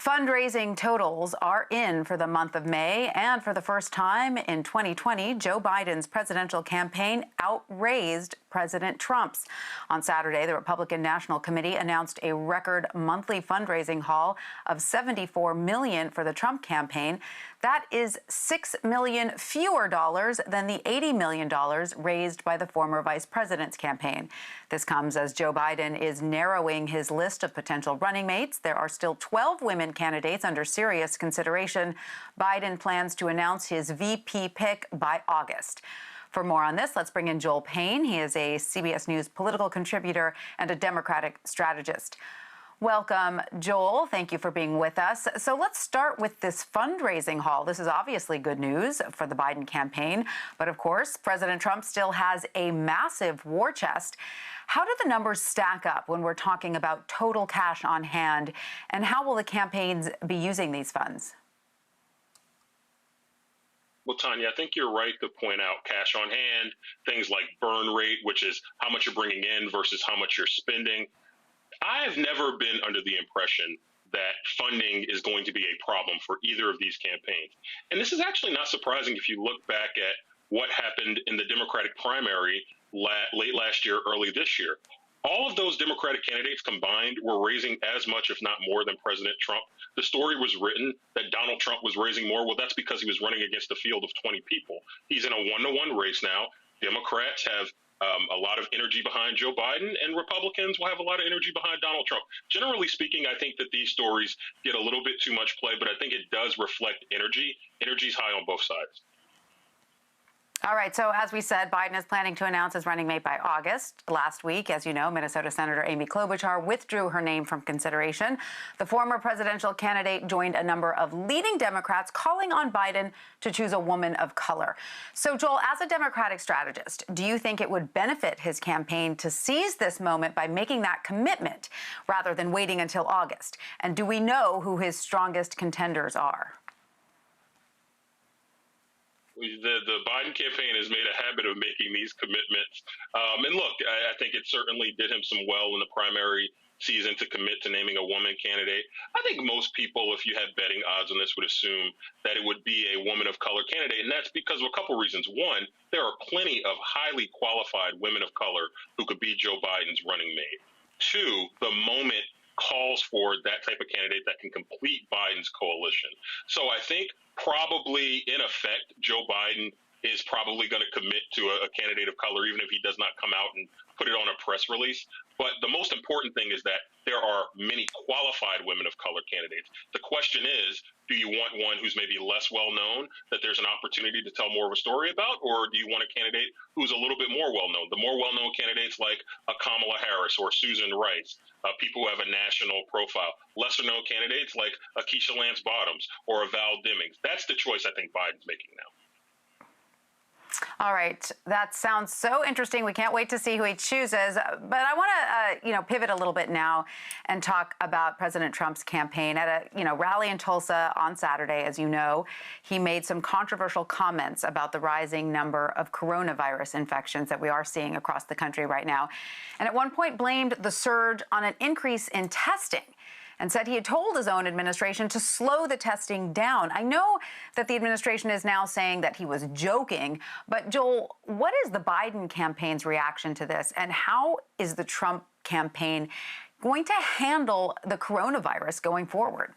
Fundraising totals are in for the month of May, and for the first time in 2020, Joe Biden's presidential campaign outraised President Trump's. On Saturday, the Republican National Committee announced a record monthly fundraising haul of $74 million for the Trump campaign. That is $6 million fewer dollars than the $80 million raised by the former vice president's campaign. This comes as Joe Biden is narrowing his list of potential running mates. There are still 12 women candidates under serious consideration. Biden plans to announce his VP pick by August. For more on this, let's bring in Joel Payne. He is a CBS News political contributor and a Democratic strategist. Welcome, Joel. Thank you for being with us. So let's start with this fundraising haul. This is obviously good news for the Biden campaign. But of course, President Trump still has a massive war chest. How do the numbers stack up when we're talking about total cash on hand? And how will the campaigns be using these funds? Well, Tanya, I think you're right to point out cash on hand, things like burn rate, which is how much you're bringing in versus how much you're spending. I've never been under the impression that funding is going to be a problem for either of these campaigns. And this is actually not surprising if you look back at what happened in the Democratic primary late last year, early this year. All of those Democratic candidates combined were raising as much, if not more, than President Trump. The story was written that Donald Trump was raising more. Well, that's because he was running against a field of 20 people. He's in a one-to-one race now. Democrats have a lot of energy behind Joe Biden, and Republicans will have a lot of energy behind Donald Trump. Generally speaking, I think that these stories get a little bit too much play, but I think it does reflect energy. Energy's high on both sides. All right. So as we said, Biden is planning to announce his running mate by August. Last week, as you know, Minnesota Senator Amy Klobuchar withdrew her name from consideration. The former presidential candidate joined a number of leading Democrats calling on Biden to choose a woman of color. So, Joel, as a Democratic strategist, do you think it would benefit his campaign to seize this moment by making that commitment rather than waiting until August? And do we know who his strongest contenders are? The Biden campaign has made a habit of making these commitments. And look, I think it certainly did him some well in the primary season to commit to naming a woman candidate. I think most people, if you had betting odds on this, would assume that it would be a woman of color candidate. And that's because of a couple reasons. One, there are plenty of highly qualified women of color who could be Joe Biden's running mate. Two, the moment calls for that type of candidate that can complete Biden's coalition. So I think probably in effect, Joe Biden is probably going to commit to a candidate of color, even if he does not come out and put it on a press release. But the most important thing is that there are many qualified women of color candidates. The question is, do you want one who's maybe less well known, that there's an opportunity to tell more of a story about, or do you want a candidate who's a little bit more well known? The more well known candidates like a Kamala Harris or Susan Rice, people who have a national profile. Lesser known candidates like a Keisha Lance Bottoms or a Val Demings. That's the choice I think Biden's making now. All right. That sounds so interesting. We can't wait to see who he chooses. But I want to, pivot a little bit now and talk about President Trump's campaign. At a, rally in Tulsa on Saturday, as you know, he made some controversial comments about the rising number of coronavirus infections that we are seeing across the country right now. And at one point blamed the surge on an increase in testing and said he had told his own administration to slow the testing down. I know that the administration is now saying that he was joking, but Joel, what is the Biden campaign's reaction to this, and how is the Trump campaign going to handle the coronavirus going forward?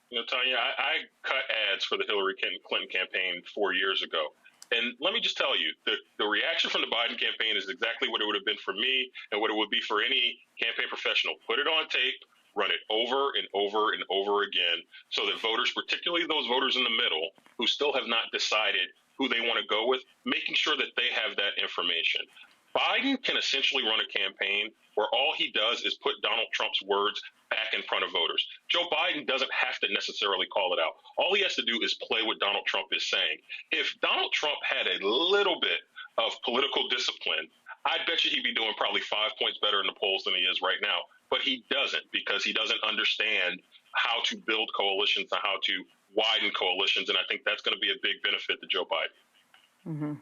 Tanya, I cut ads for the Hillary Clinton campaign 4 years ago. And let me just tell you, the reaction from the Biden campaign is exactly what it would have been for me and what it would be for any campaign professional. Put it on tape, run it over and over and over again so that voters, particularly those voters in the middle who still have not decided who they want to go with, making sure that they have that information. Biden can essentially run a campaign where all he does is put Donald Trump's words back in front of voters. Joe Biden doesn't have to necessarily call it out. All he has to do is play what Donald Trump is saying. If Donald Trump had a little bit of political discipline, I bet you he'd be doing probably 5 points better in the polls than he is right now. But he doesn't, because he doesn't understand how to build coalitions and how to widen coalitions. And I think that's going to be a big benefit to Joe Biden. Mm-hmm.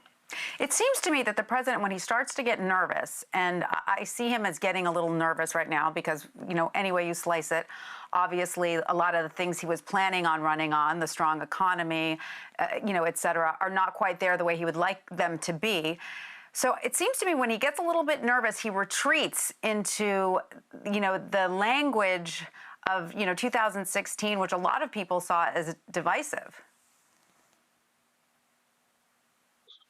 It seems to me that the president, when he starts to get nervous, and I see him as getting a little nervous right now because, any way you slice it, obviously a lot of the things he was planning on running on, the strong economy, et cetera, are not quite there the way he would like them to be. So it seems to me when he gets a little bit nervous, he retreats into, the language of, 2016, which a lot of people saw as divisive.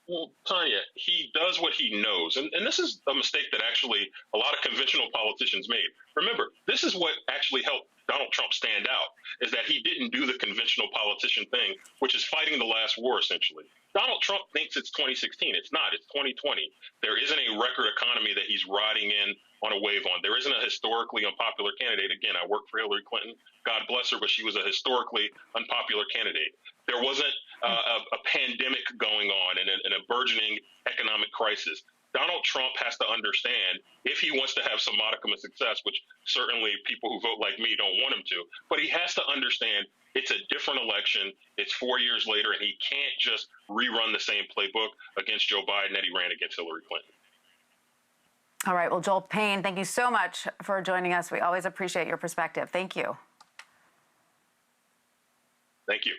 Well, Tanya, he does what he knows. And this is a mistake that actually a lot of conventional politicians made. Remember, this is what actually helped Donald Trump stand out, is that he didn't do the conventional politician thing, which is fighting the last war, essentially. Donald Trump thinks it's 2016. It's not. It's 2020. There isn't a record economy that he's riding in on a wave on. There isn't a historically unpopular candidate. Again, I worked for Hillary Clinton. God bless her, but she was a historically unpopular candidate. There wasn't a pandemic going on and a burgeoning economic crisis. Donald Trump has to understand, if he wants to have some modicum of success, which certainly people who vote like me don't want him to, but he has to understand it's a different election. It's 4 years later, and he can't just rerun the same playbook against Joe Biden that he ran against Hillary Clinton. All right. Well, Joel Payne, thank you so much for joining us. We always appreciate your perspective. Thank you. Thank you.